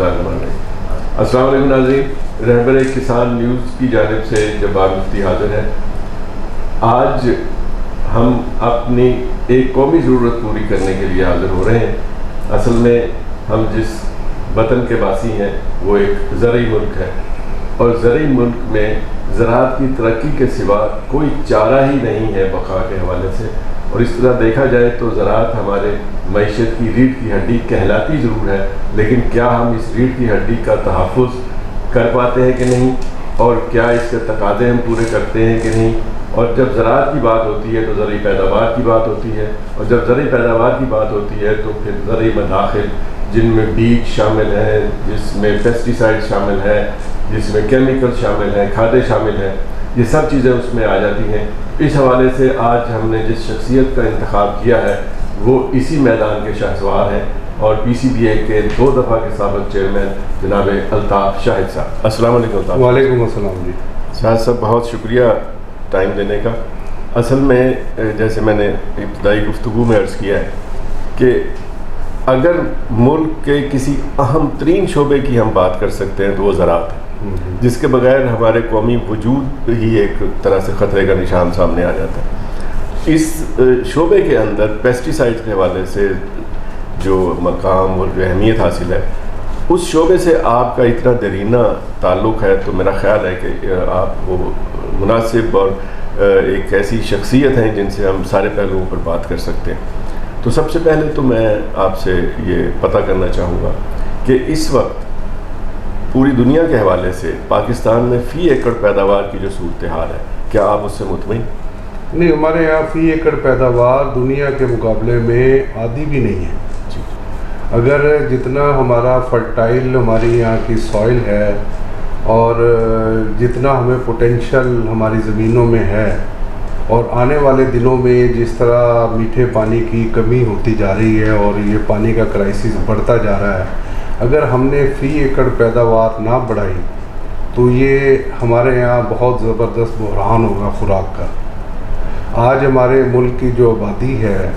बिस्मिल्लाहिर्रहमानिर्रहीम। अस्सलाम वालेकुम नाज़रीन, रहबर किसान न्यूज़ की जानिब से जब्बार मुफ्ती हाज़िर है। आज हम अपनी एक कौमी ज़रूरत पूरी करने के लिए हाज़िर हो रहे हैं। असल में हम जिस वतन के वासी हैं वो एक ज़रई मुल्क है और ज़रई मुल्क में ज़राअत की तरक्की के सिवा कोई चारा ही नहीं है बका के हवाले से। और इस तरह देखा जाए तो ज़राअत हमारे मईशत की रीढ़ की हड्डी कहलाती ज़रूर है, लेकिन क्या हम इस रीढ़ की हड्डी का तहफ़्फ़ुज़ कर पाते हैं कि नहीं, और क्या इसके तकाज़े हम पूरे करते हैं कि नहीं। और जब ज़राअत की बात होती है तो ज़रई पैदावार की बात होती है, और जब ज़रई पैदावार की बात होती है तो फिर ज़रई मदाखिल जिनमें बीज शामिल हैं, जिसमें पेस्टिसाइड शामिल है, जिसमें केमिकल शामिल हैं, खादें शामिल हैं, ये सब चीज़ें उसमें आ जाती हैं। इस हवाले से आज हमने जिस शख्सियत का इंतखाब किया है वो इसी मैदान के शहसवार हैं और PCBA के 2 दफ़ा के साबिक़ चेयरमैन जनाब अल्ताफ़ शाहिद साहब। अस्सलाम वालेकुम। वालेकुम अस्सलाम जी। शाहिद साहब, बहुत शुक्रिया टाइम देने का। असल में जैसे मैंने इब्तदाई गुफ्तगू में अर्ज़ किया है कि अगर मुल्क के किसी अहम तरीन शोबे की हम बात कर सकते हैं तो वो ज़राअत है, जिसके बगैर हमारे कौमी वजूद ही एक तरह से ख़तरे का निशान सामने आ जाता है। इस शोबे के अंदर पेस्टिसाइड के हवाले से जो मकाम और जो अहमियत हासिल है, उस शोबे से आपका इतना दरीना ताल्लुक़ है, तो मेरा ख़्याल है कि आप वो मुनासिब और एक ऐसी शख्सियत हैं जिनसे हम सारे पहलुओं पर बात कर सकते हैं। तो सबसे पहले तो मैं आपसे ये पता करना चाहूँगा कि इस वक्त पूरी दुनिया के हवाले से पाकिस्तान में फ़ी एकड़ पैदावार की जो सूरत हाल है, क्या आप उससे मुतमईन? नहीं, हमारे यहाँ फ़ी एकड़ पैदावार दुनिया के मुकाबले में आधी भी नहीं है। अगर जितना हमारा फर्टाइल हमारी यहाँ की सॉइल है और जितना हमें पोटेंशियल हमारी ज़मीनों में है, और आने वाले दिनों में जिस तरह मीठे पानी की कमी होती जा रही है और ये पानी का क्राइसिस बढ़ता जा रहा है, अगर हमने फ़ी एकड़ पैदावार ना बढ़ाई तो ये हमारे यहाँ बहुत ज़बरदस्त बहरान होगा खुराक का। आज हमारे मुल्क की जो आबादी है,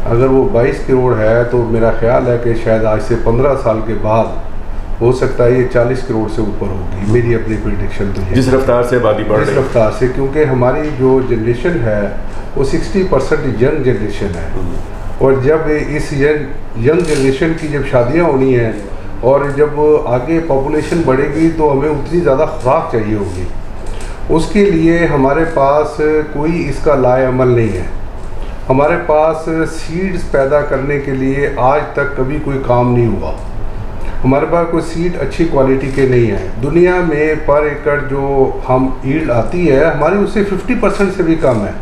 अगर वो 22 करोड़ है तो मेरा ख्याल है कि शायद आज से 15 साल के बाद हो सकता है ये 40 करोड़ से ऊपर होगी। मेरी अपनी प्रेडिक्शन तो है, जिस रफ्तार से आबादी बढ़ रही है, जिस रफ्तार से, क्योंकि हमारी जो जनरेशन है वो 60% यंग जनरेशन है। और जब इस यंग जनरेशन की जब शादियाँ होनी हैं और जब आगे पॉपुलेशन बढ़ेगी तो हमें उतनी ज़्यादा खुराक चाहिए होगी। उसके लिए हमारे पास कोई इसका लाए अमल नहीं है। हमारे पास सीड्स पैदा करने के लिए आज तक कभी कोई काम नहीं हुआ। हमारे पास कोई सीड अच्छी क्वालिटी के नहीं है। दुनिया में पर एकड़ जो हम ईल्ड आती है हमारी उससे 50% से भी कम है।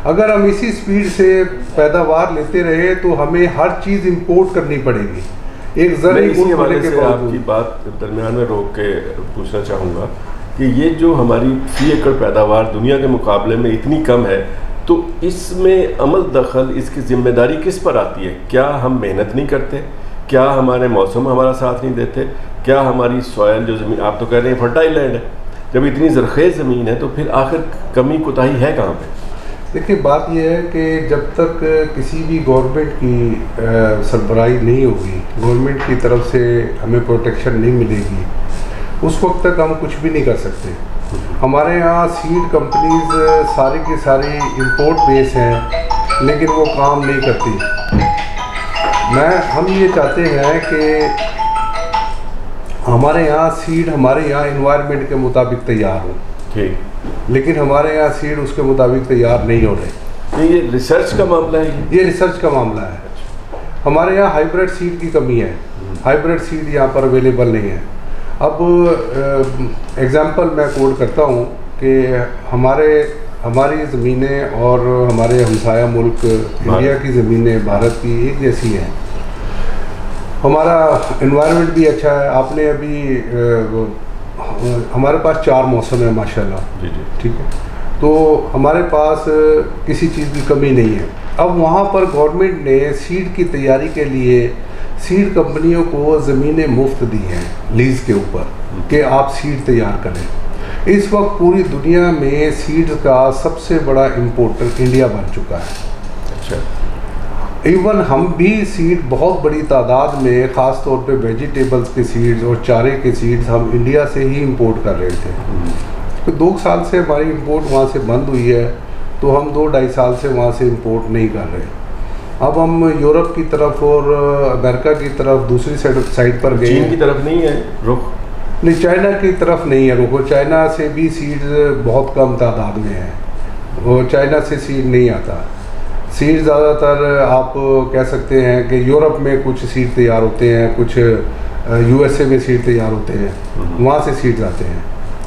अगर हम इसी स्पीड से पैदावार लेते रहे तो हमें हर चीज़ इंपोर्ट करनी पड़ेगी। एक ज़रूरी इसी हवाले से आपकी बात दरमियान में रोक के पूछना चाहूँगा कि ये जो हमारी फ़ी एकड़ पैदावार दुनिया के मुकाबले में इतनी कम है, तो इसमें अमल दखल, इसकी ज़िम्मेदारी किस पर आती है? क्या हम मेहनत नहीं करते? क्या हमारे मौसम हमारा साथ नहीं देते? क्या हमारी सॉयल जो ज़मीन, आप तो कह रहे हैं फर्टाइल लैंड है, जब इतनी ज़रख़ेज़ ज़मीन है तो फिर आखिर कमी कोताही है कहाँ पे? देखिए, बात यह है कि जब तक किसी भी गवर्नमेंट की सरबराही नहीं होगी, गवर्नमेंट की तरफ से हमें प्रोटेक्शन नहीं मिलेगी, उस वक्त तक हम कुछ भी नहीं कर सकते। हमारे यहाँ सीड कंपनीज सारी की सारी इंपोर्ट बेस हैं, लेकिन वो काम नहीं करती। हम ये चाहते हैं कि हमारे यहाँ सीड हमारे यहाँ एनवायरनमेंट के मुताबिक तैयार हो, ठीक, लेकिन हमारे यहाँ सीड उसके मुताबिक तैयार नहीं हो रहे। ये रिसर्च का मामला है? ये रिसर्च का मामला है। हमारे यहाँ हाइब्रिड सीड की कमी है। हाइब्रिड सीड यहाँ पर अवेलेबल नहीं है। अब एग्ज़ाम्पल मैं कोट करता हूँ कि हमारी ज़मीनें और हमारे हमसाया मुल्क इंडिया की ज़मीनें भारत की एक जैसी हैं। हमारा एनवायरनमेंट भी अच्छा है। आपने अभी हमारे पास 4 मौसम है माशाल्लाह, जी जी, ठीक है, तो हमारे पास किसी चीज़ की कमी नहीं है। अब वहाँ पर गवर्नमेंट ने सीड की तैयारी के लिए सीड कंपनियों को ज़मीनें मुफ्त दी हैं लीज़ के ऊपर कि आप सीड तैयार करें। इस वक्त पूरी दुनिया में सीड का सबसे बड़ा इम्पोर्टर इंडिया बन चुका है। अच्छा, इवन हम भी सीड बहुत बड़ी तादाद में, ख़ास तौर पे वेजिटेबल्स के सीड्स और चारे के सीड्स हम इंडिया से ही इंपोर्ट कर रहे थे। तो 2 साल से हमारी इंपोर्ट वहाँ से बंद हुई है, तो हम 2-2.5 साल से वहाँ से इंपोर्ट नहीं कर रहे। अब हम यूरोप की तरफ और अमेरिका की तरफ दूसरी साइड पर गए। चीन की तरफ नहीं है रुख? नहीं, चाइना की तरफ नहीं है रुख। चाइना से भी सीड्स बहुत कम तादाद में है, वो चाइना से सीड नहीं आता। सीड ज़्यादातर आप कह सकते हैं कि यूरोप में कुछ सीड तैयार होते हैं, कुछ यूएसए में सीड तैयार होते हैं, वहाँ से सीड्स आते हैं।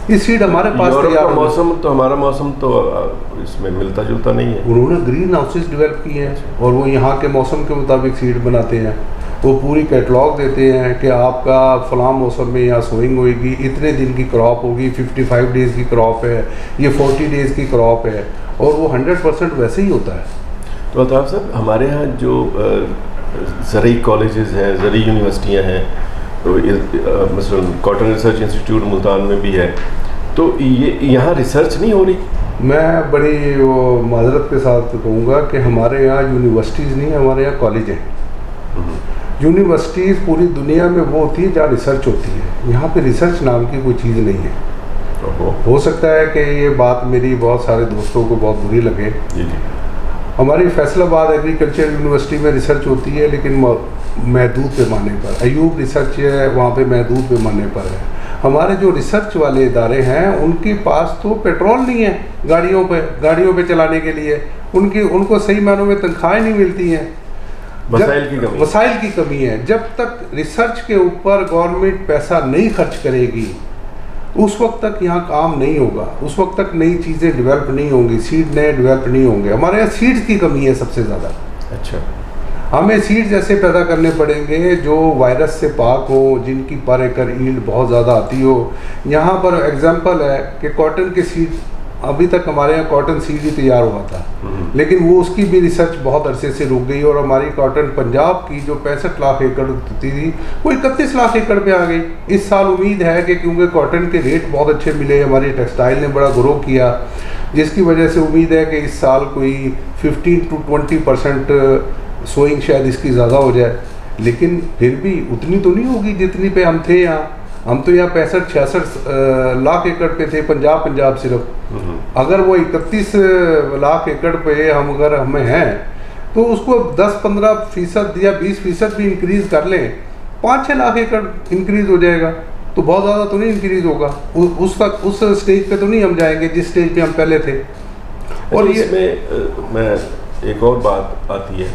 ये सीड हमारे पास तैयार मौसम तो हमारा मौसम तो इसमें मिलता जुलता नहीं है। उन्होंने ग्रीन हाउसेस डेवलप किए हैं और वो यहाँ के मौसम के मुताबिक सीड बनाते हैं। वो पूरी कैटलॉग देते हैं कि आपका फलां मौसम में यहाँ सोइंग होगी, इतने दिन की क्रॉप होगी, 55 डेज़ की क्रॉप है, ये 40 डेज़ की क्रॉप है, और वो 100% वैसे ही होता है। तो अल्ताफ़ साहब, हमारे यहाँ जो ज़रई कॉलेजेस हैं, ज़रई यूनिवर्सिटियाँ हैं, तो मसलन कॉटन रिसर्च इंस्टीट्यूट मुल्तान में भी है, तो ये यहाँ रिसर्च नहीं हो रही? मैं बड़ी वो माजरत के साथ कहूँगा कि हमारे यहाँ यूनिवर्सिटीज़ नहीं है, हमारे यहाँ कॉलेज हैं। यूनिवर्सिटीज़ पूरी दुनिया में वो होती है जहाँ रिसर्च होती है, यहाँ पे रिसर्च नाम की कोई चीज़ नहीं है। हो सकता है कि ये बात मेरी बहुत सारे दोस्तों को बहुत बुरी लगे। हमारी फैसलाबाद एग्रीकल्चर यूनिवर्सिटी में रिसर्च होती है, लेकिन महदूद पैमाने पर। अयूब रिसर्च है, वहाँ पे महदूद पैमाने पर है। हमारे जो रिसर्च वाले इदारे हैं उनके पास तो पेट्रोल नहीं है गाड़ियों पे चलाने के लिए, उनको सही मायनों में तनख्वाहें नहीं मिलती हैं। वसाइल की कमी है। जब तक रिसर्च के ऊपर गवर्नमेंट पैसा नहीं खर्च करेगी उस वक्त तक यहाँ काम नहीं होगा, उस वक्त तक नई चीज़ें डेवलप नहीं होंगी, सीड नए डेवलप नहीं होंगे। हमारे यहाँ सीड्स की कमी है सबसे ज़्यादा। अच्छा, हमें सीड्स ऐसे पैदा करने पड़ेंगे जो वायरस से पाक हो, जिनकी पर एकड़ ईल्ड बहुत ज़्यादा आती हो। यहाँ पर एग्जांपल है कि कॉटन के सीड, अभी तक हमारे यहाँ कॉटन सीड ही तैयार हुआ था, लेकिन वो उसकी भी रिसर्च बहुत अरसे से रुक गई, और हमारी कॉटन पंजाब की जो 65 लाख एकड़ होती थी वो 31 लाख एकड़ पे आ गई। इस साल उम्मीद है कि क्योंकि कॉटन के रेट बहुत अच्छे मिले, हमारी टेक्सटाइल ने बड़ा ग्रो किया, जिसकी वजह से उम्मीद है कि इस साल कोई 15 to 20% सोइंग शायद इसकी ज़्यादा हो जाए। लेकिन फिर भी उतनी तो नहीं होगी जितनी पे हम थे यहाँ। हम तो यहाँ 65-66 लाख एकड़ पे थे, पंजाब सिर्फ। अगर वो 31 लाख एकड़ पे हमें हैं, तो उसको 10-15% या 20% भी इंक्रीज़ कर लें, 5-6 लाख एकड़ इंक्रीज़ हो जाएगा। तो बहुत ज़्यादा तो नहीं इंक्रीज़ होगा, उस स्टेज पे तो नहीं हम जाएंगे जिस स्टेज पे हम पहले थे। और इसमें मैं एक और बात आती है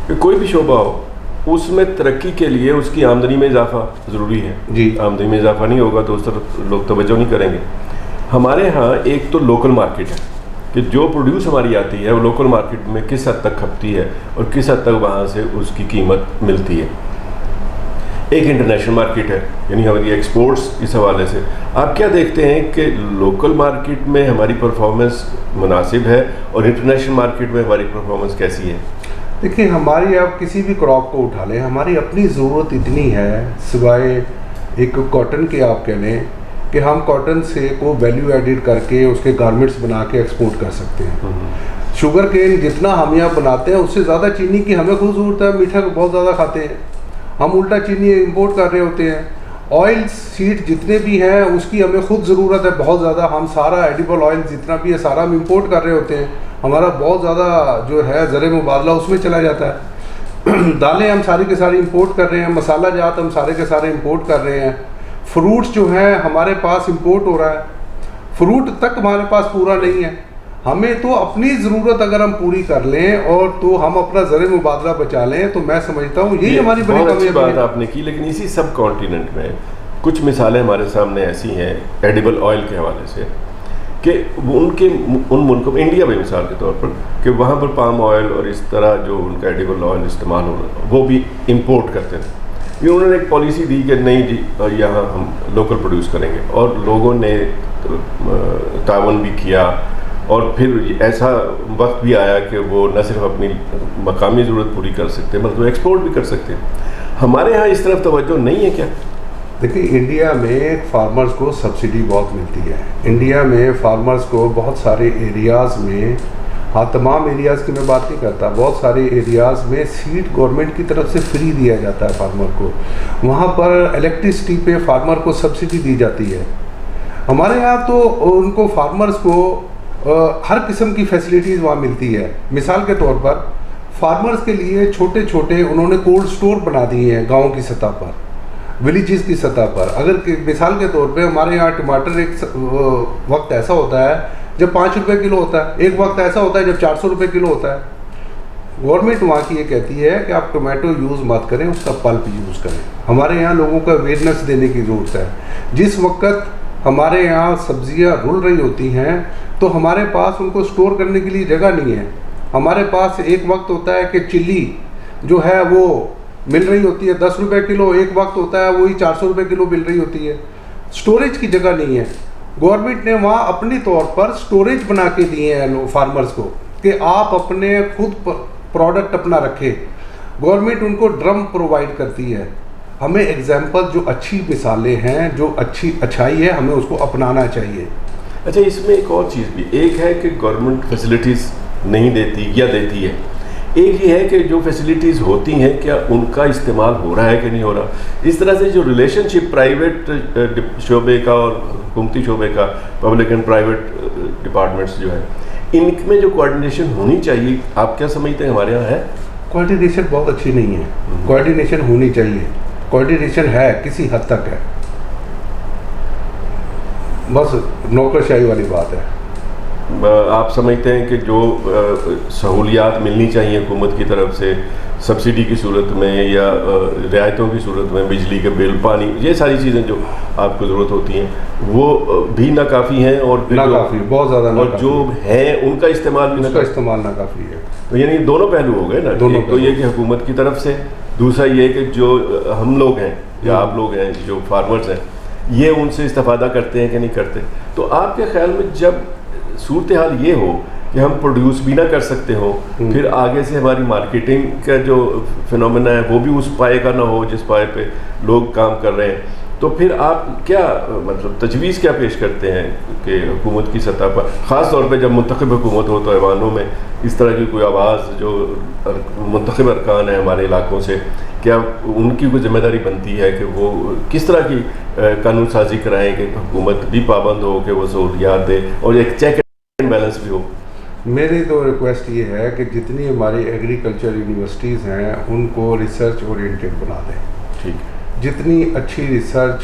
कि कोई भी शोबा हो, उसमें तरक्की के लिए उसकी आमदनी में इजाफा ज़रूरी है जी। आमदनी में इजाफा नहीं होगा तो उस तरफ लोग तवज्जो नहीं करेंगे। हमारे यहाँ एक तो लोकल मार्केट है कि जो प्रोड्यूस हमारी आती है वो लोकल मार्केट में किस हद तक खपती है और किस हद तक वहाँ से उसकी कीमत मिलती है। एक इंटरनेशनल मार्केट है, यानी हमारी एक्सपोर्ट्स इस हवाले से आप क्या देखते हैं कि लोकल मार्केट में हमारी परफॉर्मेंस मुनासिब है और इंटरनेशनल मार्केट में हमारी परफॉर्मेंस कैसी है? देखिए, हमारी आप किसी भी क्रॉप को उठा लें, हमारी अपनी ज़रूरत इतनी है, सिवाय एक कॉटन के आप कह लें कि हम कॉटन से को वैल्यू एडिड करके उसके गारमेंट्स बना के एक्सपोर्ट कर सकते हैं। शुगर केन जितना हम यहाँ बनाते हैं उससे ज़्यादा चीनी की हमें खुद ज़रूरत है, मीठा बहुत ज़्यादा खाते हैं हम, उल्टा चीनी इंपोर्ट कर रहे होते हैं। ऑयल सीड जितने भी हैं उसकी हमें खुद ज़रूरत है बहुत ज़्यादा, हम सारा एडिबल ऑयल जितना भी है सारा हम इंपोर्ट कर रहे होते हैं। हमारा बहुत ज़्यादा जो है ज़र मुबादला उसमें चला जाता है। दालें हम सारी के सारी इंपोर्ट कर रहे हैं, मसाला जात हम सारे के सारे इंपोर्ट कर रहे हैं। फ्रूट्स जो हैं हमारे पास इंपोर्ट हो रहा है, फ्रूट तक हमारे पास पूरा नहीं है। हमें तो अपनी ज़रूरत अगर हम पूरी कर लें और तो हम अपना ज़र मुबादला बचा लें, तो मैं समझता हूँ यही हमारी बड़ी कमी बात आपने की। लेकिन इसी सब कॉन्टिनेंट में कुछ मिसालें हमारे सामने ऐसी हैं एडिबल ऑयल के हवाले से कि उन मुल्कों में, इंडिया में मिसाल के तौर पर, कि वहाँ पर पाम ऑयल और इस तरह जो उनका एडिबल ऑयल इस्तेमाल हो रहा वो भी इंपोर्ट करते थे। ये उन्होंने एक पॉलिसी दी कि नहीं जी यहाँ हम लोकल प्रोड्यूस करेंगे, और लोगों ने तावन भी किया, और फिर ऐसा वक्त भी आया कि वो न सिर्फ अपनी मकामी ज़रूरत पूरी कर सकते बल्कि एक्सपोर्ट भी कर सकते हैं। हमारे यहाँ इस तरफ तवज्जो नहीं है क्या? देखिए, इंडिया में फार्मर्स को सब्सिडी बहुत मिलती है। इंडिया में फार्मर्स को बहुत सारे एरियाज़ में हाँ, तमाम एरियाज़ की मैं बात नहीं करता, बहुत सारे एरियाज़ में सीड गवर्नमेंट की तरफ से फ्री दिया जाता है फार्मर को। वहाँ पर इलेक्ट्रिसिटी पे फार्मर को सब्सिडी दी जाती है। हमारे यहाँ तो उनको फार्मर्स को हर किस्म की फैसिलिटीज़ वहाँ मिलती है। मिसाल के तौर पर फार्मर्स के लिए छोटे छोटे उन्होंने कोल्ड स्टोर बना दिए हैं गाँव की सतह पर, विलेजेस की सतह पर। अगर मिसाल के तौर पे हमारे यहाँ टमाटर एक वक्त ऐसा होता है जब 5 रुपये किलो होता है, एक वक्त ऐसा होता है जब 400 रुपये किलो होता है। गवर्नमेंट वहाँ की ये कहती है कि आप टोमेटो यूज़ मत करें, उसका पल्प यूज़ करें। हमारे यहाँ लोगों को अवेयरनेस देने की ज़रूरत है। जिस वक्त हमारे यहाँ सब्जियाँ रुल रही होती हैं तो हमारे पास उनको स्टोर करने के लिए जगह नहीं है। हमारे पास एक वक्त होता है कि चिल्ली जो है वो मिल रही होती है 10 रुपये किलो, एक वक्त होता है वही 400 रुपये किलो मिल रही होती है। स्टोरेज की जगह नहीं है। गवर्नमेंट ने वहाँ अपने तौर पर स्टोरेज बना के दिए हैं लोग फार्मर्स को कि आप अपने खुद प्रोडक्ट अपना रखें। गवर्नमेंट उनको ड्रम प्रोवाइड करती है। हमें एग्जाम्पल जो अच्छी मिसालें हैं, जो अच्छाई है, हमें उसको अपनाना चाहिए। अच्छा, इसमें एक और चीज़ भी, एक है कि गवर्नमेंट फैसिलिटीज़ नहीं देती या देती है, एक ये है कि जो फैसिलिटीज़ होती हैं क्या उनका इस्तेमाल हो रहा है कि नहीं हो रहा। इस तरह से जो रिलेशनशिप प्राइवेट शोबे का और हुकूमती शोबे का, पब्लिक एंड प्राइवेट डिपार्टमेंट्स जो है, इनमें जो कोऑर्डिनेशन होनी चाहिए, आप क्या समझते हैं हमारे यहाँ है? कोऑर्डिनेशन बहुत अच्छी नहीं है। कोऑर्डिनेशन होनी चाहिए। कोऑर्डिनेशन है, किसी हद तक है, बस नौकरशाही वाली बात है। आप समझते हैं कि जो सहूलियात मिलनी चाहिए हुकूमत की तरफ से सब्सिडी की सूरत में या रियायतों की सूरत में, बिजली के बिल, पानी, ये सारी चीज़ें जो आपको ज़रूरत होती हैं, वो भी नाकाफ़ी हैं और नाकाफ़ी, बहुत ज़्यादा, और जो हैं उनका इस्तेमाल भी नाकाफ़ी है। तो यानी दोनों पहलू हो गए ना। एक तो ये कि हुकूमत की तरफ से, दूसरा ये कि जो हम लोग हैं या आप लोग हैं जो फार्मर्स हैं, ये उनसे इस्तेफादा करते हैं कि नहीं करते। तो आपके ख्याल में जब सूरत हाल ये हो कि हम प्रोड्यूस भी ना कर सकते हो, फिर आगे से हमारी मार्केटिंग का जो फिनोमेना है वो भी उस पाए का ना हो जिस पाए पे लोग काम कर रहे हैं, तो फिर आप क्या मतलब तजवीज़ क्या पेश करते हैं कि हुकूमत की सतह पर, ख़ास तौर पे जब मुंतखब हुकूमत हो तो ऐवानों में इस तरह की कोई आवाज़ जो मुंतखब अरकान है हमारे इलाकों से, क्या उनकी कोई जिम्मेदारी बनती है कि वो किस तरह की कानून साजी कराएँ कि हुकूमत भी पाबंद हो, कि वो सहूलियात दे और एक चेक एंड बैलेंस भी हो? मेरी तो रिक्वेस्ट ये है कि जितनी हमारी एग्रीकल्चर यूनिवर्सिटीज़ हैं उनको रिसर्च ओरिएंटेड बना दें। ठीक, जितनी अच्छी रिसर्च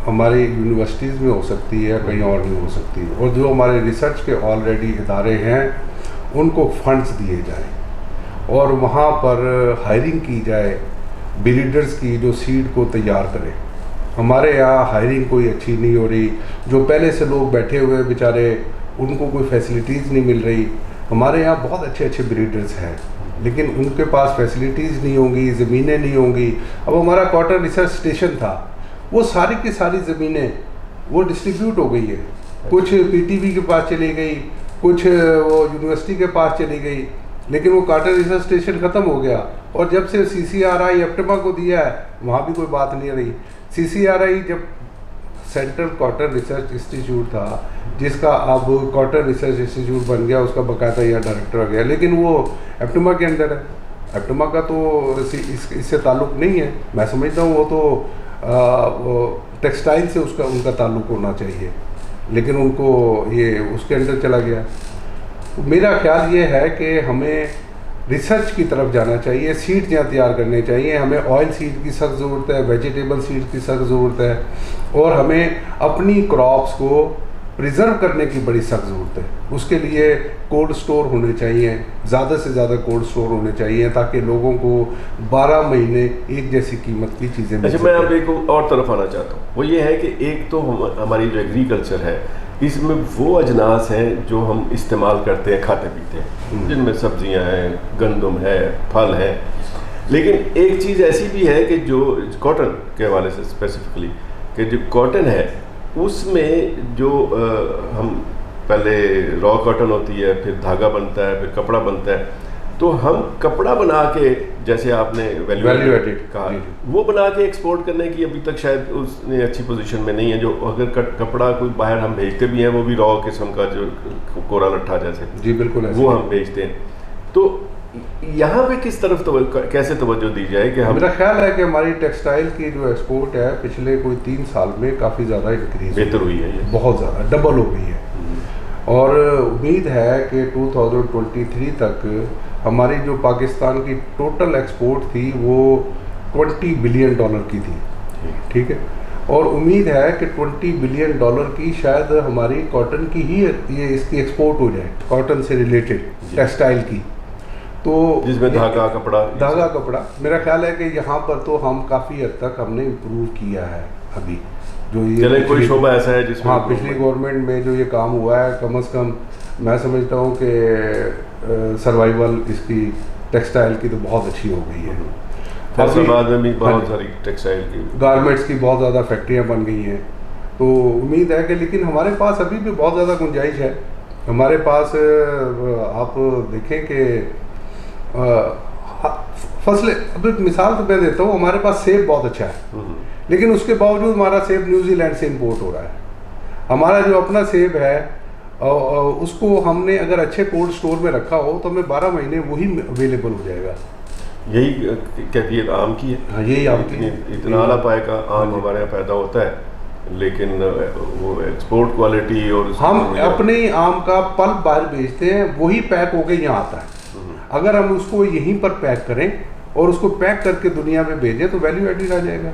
हमारी यूनिवर्सिटीज़ में हो सकती है कहीं और नहीं हो सकती, और जो हमारे रिसर्च के ऑलरेडी इदारे हैं उनको फंड्स दिए जाएं और वहाँ पर हायरिंग की जाए ब्रीडर्स की जो सीड को तैयार करें। हमारे यहाँ हायरिंग कोई अच्छी नहीं हो रही। जो पहले से लोग बैठे हुए बेचारे, उनको कोई फैसिलिटीज़ नहीं मिल रही। हमारे यहाँ बहुत अच्छे अच्छे ब्रीडर्स हैं लेकिन उनके पास फैसिलिटीज़ नहीं होंगी, ज़मीनें नहीं होंगी। अब हमारा कॉटन रिसर्च स्टेशन था, वो सारी की सारी ज़मीनें वो डिस्ट्रीब्यूट हो गई है। कुछ पीटीवी के पास चली गई, कुछ वो यूनिवर्सिटी के पास चली गई, लेकिन वो कॉटन रिसर्च स्टेशन ख़त्म हो गया। और जब से CCRI एप्टमा को दिया है वहाँ भी कोई बात नहीं रही। CCRI जब सेंट्रल कॉटन रिसर्च इंस्टीट्यूट था, जिसका अब कॉटन रिसर्च इंस्टीट्यूट बन गया, उसका बाकायदा यह डायरेक्टर आ गया, लेकिन वो एप्टमा के अंदर है। एप्टमा का तो इससे ताल्लुक़ नहीं है। मैं समझता हूँ वो तो टेक्सटाइल से उनका ताल्लुक़ होना चाहिए, लेकिन उनको ये उसके अंदर चला गया। मेरा ख्याल ये है कि हमें रिसर्च की तरफ जाना चाहिए, सीड्स यहाँ तैयार करने चाहिए। हमें ऑयल सीड की सख्त ज़रूरत है, वेजिटेबल सीड की सख्त ज़रूरत है, और हमें अपनी क्रॉप्स को प्रिजर्व करने की बड़ी सख्त ज़रूरत है। उसके लिए कोल्ड स्टोर होने चाहिए, ज़्यादा से ज़्यादा कोल्ड स्टोर होने चाहिए, ताकि लोगों को 12 महीने एक जैसी कीमत की चीज़ें मिल अच्छा, मैं अब एक और तरफ आना चाहता हूँ। वो ये है कि एक तो हमारी जो एग्रीकल्चर है, इसमें वो अजनास हैं जो हम इस्तेमाल करते हैं, खाते पीते हैं, जिनमें सब्जियां हैं, गंदम है, फल है। लेकिन एक चीज़ ऐसी भी है कि जो कॉटन के हवाले से स्पेसिफिकली, कि जो कॉटन है उसमें जो हम पहले रॉ कॉटन होती है, फिर धागा बनता है, फिर कपड़ा बनता है, तो हम कपड़ा बना के, जैसे आपने Value added, कहा, जी, जी। वो बना के एक्सपोर्ट करने की अभी तक शायद उसने अच्छी पोजीशन में नहीं है। जो अगर कपड़ा कोई बाहर हम भेजते भी हैं, वो भी रॉ किस्म का, जो कोरा लट्ठा जैसे, जी बिल्कुल ऐसे वो ही। हम भेजते हैं। तो यहाँ पे किस तरफ कैसे तवज्जो दी जाए कि हम, मेरा ख्याल है कि हमारी टेक्सटाइल की जो एक्सपोर्ट है पिछले कोई 3 साल में काफ़ी ज़्यादा इंक्रीज बेहतर हुई है ये? बहुत ज़्यादा, डबल हो गई है। और उम्मीद है कि 2023 तक हमारी जो पाकिस्तान की टोटल एक्सपोर्ट थी वो $20 बिलियन की थी, ठीक है। और उम्मीद है कि $20 बिलियन की शायद हमारी कॉटन की ही ये इसकी एक्सपोर्ट हो जाए, कॉटन से रिलेटेड टेक्सटाइल की। तो जिसमें धागा कपड़ा, मेरा ख्याल है कि यहाँ पर तो हम काफ़ी हद तक हमने इम्प्रूव किया है अभी। जो ये चले कोई शोबा ऐसा है जिसमें, हाँ, पिछली गवर्नमेंट में जो ये काम हुआ है, कम से कम मैं समझता हूँ कि सर्वाइवल इसकी टेक्सटाइल की तो बहुत अच्छी हो गई है। फैसलाबाद में भी हाँ बहुत जी। सारी टेक्सटाइल की, गारमेंट्स की बहुत ज़्यादा फैक्ट्रियाँ बन गई हैं। तो उम्मीद है कि, लेकिन हमारे पास अभी भी बहुत ज़्यादा गुंजाइश है। हमारे पास आप देखें कि फसलें, अब एक मिसाल तो मैं देता हूँ, हमारे पास सेब बहुत अच्छा है, लेकिन उसके बावजूद हमारा सेब न्यूजीलैंड से इंपोर्ट हो रहा है। हमारा जो अपना सेब है उसको हमने अगर अच्छे कोल्ड स्टोर में रखा हो तो हमें 12 महीने वही अवेलेबल हो जाएगा। यही कैफियत आम की है। हाँ, यही आम की है। इतना आला पाए का आम हमारे यहाँ पैदा होता है, लेकिन वो एक्सपोर्ट क्वालिटी, और हम अपने आम का पल्प बाहर बेचते हैं, वही पैक होके यहाँ आता है। अगर हम उसको यहीं पर पैक करें और उसको पैक करके दुनिया में भेजें तो वैल्यू एडिड आ जाएगा।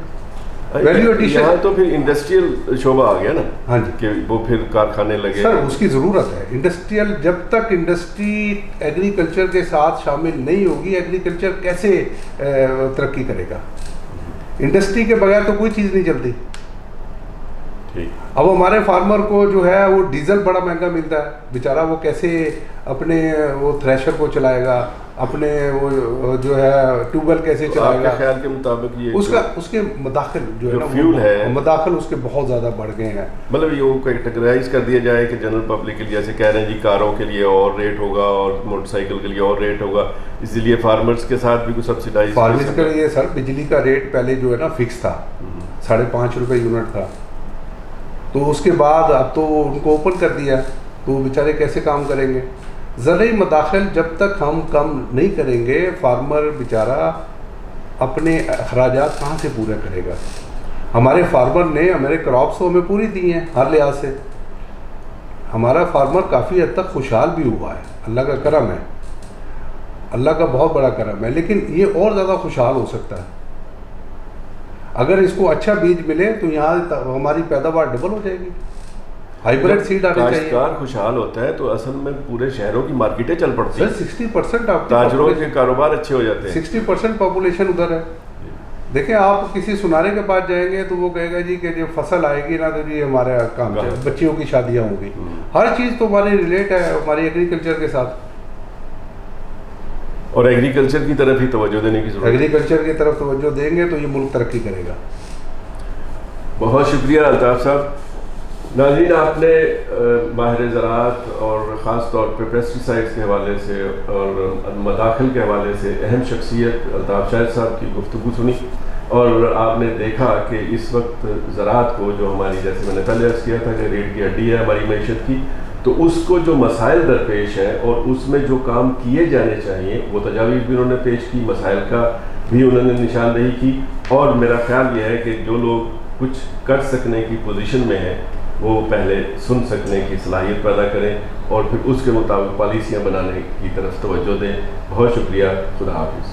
वैल्यू एडिशन यहाँ तो फिर इंडस्ट्रियल शोबा आ गया ना। हाँ जी, कि वो फिर कारखाने लगे। सर उसकी ज़रूरत है इंडस्ट्रियल। जब तक इंडस्ट्री एग्रीकल्चर के साथ शामिल नहीं होगी, एग्रीकल्चर कैसे तरक्की करेगा? इंडस्ट्री के बगैर तो कोई चीज़ नहीं चलती। ठीक। अब हमारे फार्मर को जो है वो डीजल बड़ा महंगा मिलता है, बेचारा वो कैसे अपने वो थ्रेशर को चलाएगा, अपने वो जो है ट्यूबवेल कैसे चलाएगा? आपके ख्याल के मुताबिक ये उसके मदाखिल जो है ना, फ्यूल है, मदाखिल उसके बहुत ज़्यादा बढ़ गए हैं। मतलब ये कैटेगराइज कर दिया जाए कि जनरल पब्लिक के लिए, जैसे कह रहे हैं जी कारों के लिए और रेट होगा और मोटरसाइकिल के लिए और रेट होगा, इसलिए फार्मर्स के साथ भी कुछ सब्सिडाइज। फार्मर्स के लिए सर बिजली का रेट पहले जो है ना फिक्स था, 5.5 रुपये यूनिट था, तो उसके बाद अब तो उनको ओपन कर दिया, तो बेचारे कैसे काम करेंगे? ज़रूरी मदाखिल जब तक हम कम नहीं करेंगे, फार्मर बेचारा अपने अखराजात कहाँ से पूरा करेगा? हमारे फार्मर ने हमारे क्रॉप्स तो हमें पूरी दी हैं हर लिहाज से। हमारा फार्मर काफ़ी हद तक खुशहाल भी हुआ है, अल्लाह का करम है, अल्लाह का बहुत बड़ा करम है, लेकिन ये और ज़्यादा खुशहाल हो सकता है। अगर इसको अच्छा बीज मिले तो यहाँ हमारी पैदावार डबल हो जाएगी। हाइब्रिड सीड आनी चाहिए। काश्तकार खुशहाल होता है तो असल में पूरे शहरों की मार्केटें चल पड़ती हैं। 60% ताजरों के कारोबार अच्छे हो जाते हैं। 60% पॉपुलेशन उधर है। देखिए आप किसी सुनारे के पास जाएंगे तो वो कहेगा जी कि जो फसल आएगी ना तो जी हमारा काम है, बच्चियों की शादियाँ होंगी, हर चीज़ तो हमारी रिलेट है हमारी एग्रीकल्चर के साथ। और एग्रीकल्चर की तरफ ही तवज्जो देने की जरूरत है। एग्रीकल्चर की तरफ तवज्जो देंगे तो ये मुल्क तरक्की करेगा। बहुत शुक्रिया अल्ताफ साहब। नाज़रीन, आपने माहिर ज़राअत और ख़ास तौर पर पेस्टिसाइड्स के हवाले से और मदाखिल के हवाले से अहम शख्सियत अल्ताफ शाहिद साहब की गुफ्तगू सुनी, और आपने देखा कि इस वक्त ज़राअत को, जो हमारी, जैसे मैंने पहले अर्ज़ किया था कि रीढ़ की हड्डी है हमारी मईशत की, तो उसको जो मसाइल दरपेश है और उसमें जो काम किए जाने चाहिए वो तजावीज़ भी उन्होंने पेश की, मसाइल का भी उन्होंने निशानदेही की। और मेरा ख्याल यह है कि जो लोग कुछ कर सकने की पोजीशन में हैं वो पहले सुन सकने की सलाहियत पैदा करें और फिर उसके मुताबिक पॉलिसियाँ बनाने की तरफ तवज्जो दें। बहुत शुक्रिया। खुदा हाफिज़।